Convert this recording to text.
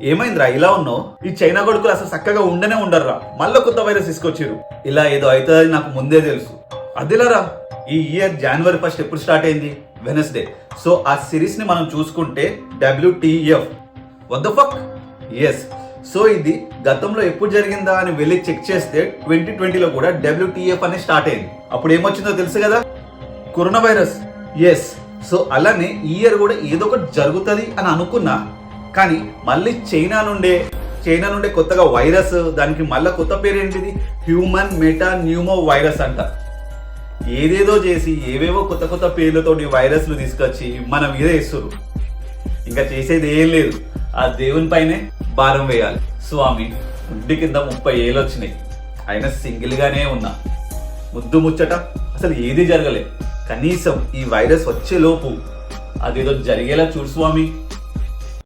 ఏమైందిరా ఇలా ఉన్నావు? ఈ చైనా కొడుకులు అసలు చక్కగా ఉండనే ఉండర్రా, మళ్ళీ కొత్త వైరస్ తీసుకొచ్చిర్రు. ఇలా ఏదో అవుతుందని నాకు ముందే తెలుసు. అదిలారా, ఈ ఇయర్ January 1 ఎప్పుడు స్టార్ట్ అయింది? వెనస్డే. సో ఆ సిరీస్ ని మనం చూసుకుంటే WTF, what the fuck. Yes, so ఇది గతంలో ఎప్పుడు జరిగిందా అని వెళ్ళి చెక్ చేస్తే 2020లో కూడా WTF అని స్టార్ట్ అయింది. అప్పుడు ఏమొచ్చిందో తెలుసు కదా, కరోనా వైరస్. ఎస్, సో అలానే ఈ ఇయర్ కూడా ఏదో ఒకటి జరుగుతుంది అని అనుకున్నా, కానీ మళ్ళీ చైనా నుండే కొత్తగా వైరస్, దానికి మళ్ళీ కొత్త పేరు ఏంటిది, హ్యూమన్ మెటా న్యూమో వైరస్ అంట. ఏదేదో చేసి ఏవేవో కొత్త కొత్త పేర్లతో వైరస్లు తీసుకొచ్చి మన మీద వేస్తున్నారు. ఇంకా చేసేది ఏం లేదు, ఆ దేవుని పైనే భారం వేయాలి. స్వామి, ఇంటి కింద 30 ఏళ్ళు వచ్చినాయి, అయినా సింగిల్ గానే ఉన్నా. ముద్దు ముచ్చట అసలు ఏది జరగలే. కనీసం ఈ వైరస్ వచ్చే లోపు అదేదో జరిగేలా చూడు స్వామి.